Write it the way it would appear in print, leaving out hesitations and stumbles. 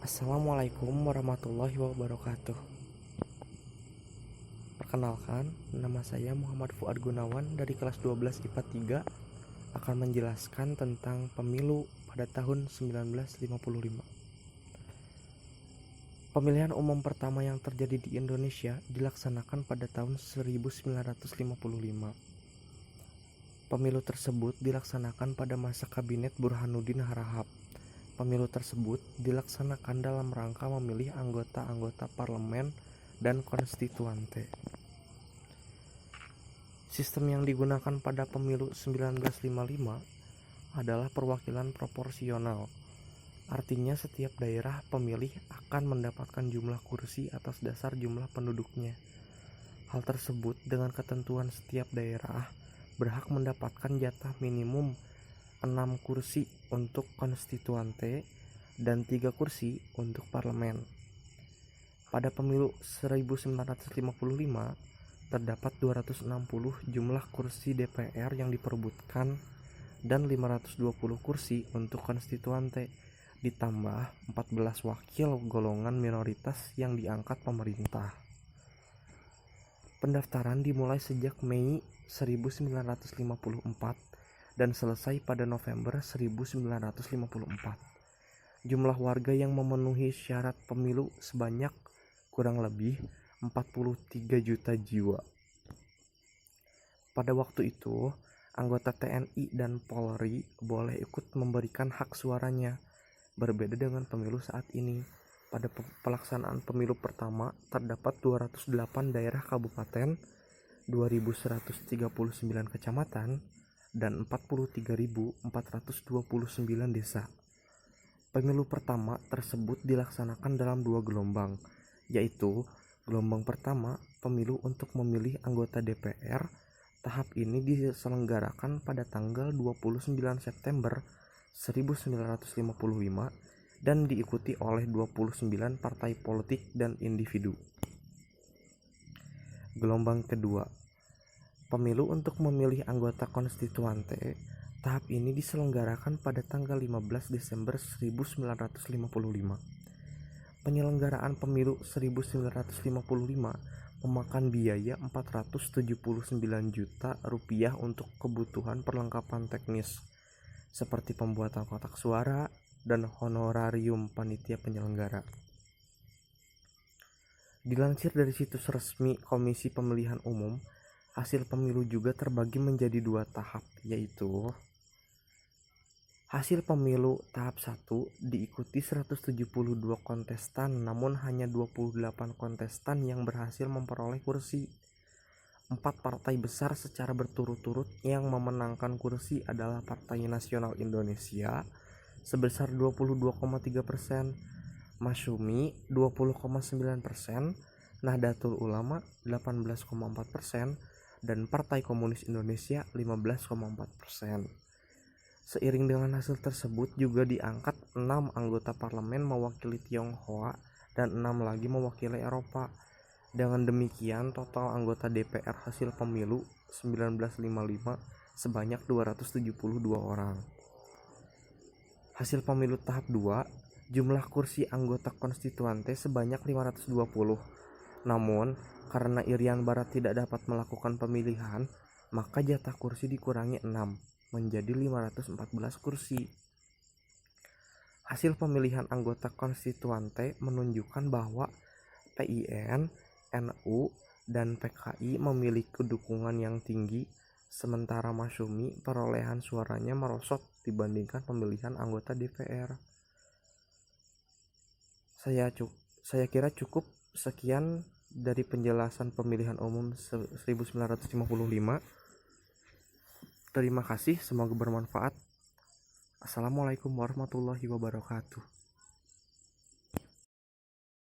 Assalamualaikum warahmatullahi wabarakatuh. Perkenalkan, nama saya Muhammad Fuad Gunawan dari kelas 12 IPA 3 akan menjelaskan tentang pemilu pada tahun 1955. Pemilihan umum pertama yang terjadi di Indonesia dilaksanakan pada tahun 1955. Pemilu tersebut dilaksanakan pada masa Kabinet Burhanuddin Harahap. Pemilu tersebut dilaksanakan dalam rangka memilih anggota-anggota parlemen dan konstituante. Sistem yang digunakan pada pemilu 1955 adalah perwakilan proporsional. Artinya setiap daerah pemilih akan mendapatkan jumlah kursi atas dasar jumlah penduduknya. Hal tersebut dengan ketentuan setiap daerah berhak mendapatkan jatah minimum 6 kursi untuk konstituante dan 3 kursi untuk parlemen. Pada pemilu 1955 terdapat 260 jumlah kursi DPR yang diperebutkan dan 520 kursi untuk konstituante, ditambah 14 wakil golongan minoritas yang diangkat pemerintah. Pendaftaran dimulai sejak Mei 1954 dan selesai pada November 1954. Jumlah warga yang memenuhi syarat pemilu sebanyak kurang lebih 43 juta jiwa. Pada waktu itu, anggota TNI dan Polri boleh ikut memberikan hak suaranya. Berbeda dengan pemilu saat ini. Pada pelaksanaan pemilu pertama terdapat 208 daerah kabupaten, 2139 kecamatan, dan 43.429 desa. Pemilu pertama tersebut dilaksanakan dalam 2 gelombang, yaitu gelombang pertama, pemilu untuk memilih anggota DPR. Tahap ini diselenggarakan pada tanggal 29 September 1955 dan diikuti oleh 29 partai politik dan individu. Gelombang kedua, pemilu untuk memilih anggota konstituante. Tahap ini diselenggarakan pada tanggal 15 Desember 1955. Penyelenggaraan pemilu 1955 memakan biaya 479 juta rupiah untuk kebutuhan perlengkapan teknis seperti pembuatan kotak suara dan honorarium panitia penyelenggara. Dilansir dari situs resmi Komisi Pemilihan Umum, hasil pemilu juga terbagi menjadi 2 tahap, yaitu hasil pemilu tahap 1 diikuti 172 kontestan, namun hanya 28 kontestan yang berhasil memperoleh kursi. 4 partai besar secara berturut-turut yang memenangkan kursi adalah Partai Nasional Indonesia sebesar 22,3%, Masyumi 20,9%, Nahdlatul Ulama 18,4%, dan Partai Komunis Indonesia 15,4%. Seiring dengan hasil tersebut juga diangkat 6 anggota parlemen mewakili Tionghoa dan 6 lagi mewakili Eropa. Dengan demikian total anggota DPR hasil pemilu 1955 sebanyak 272 orang. Hasil pemilu tahap 2, jumlah kursi anggota konstituante sebanyak 520. Namun, karena Irian Barat tidak dapat melakukan pemilihan, maka jatah kursi dikurangi 6 menjadi 514 kursi. Hasil pemilihan anggota konstituante menunjukkan bahwa PIN, NU, dan PKI memiliki dukungan yang tinggi, sementara Masyumi perolehan suaranya merosot dibandingkan pemilihan anggota DPR. Saya kira cukup sekian dari penjelasan pemilihan umum 1955. Terima kasih, semoga bermanfaat. Assalamualaikum warahmatullahi wabarakatuh.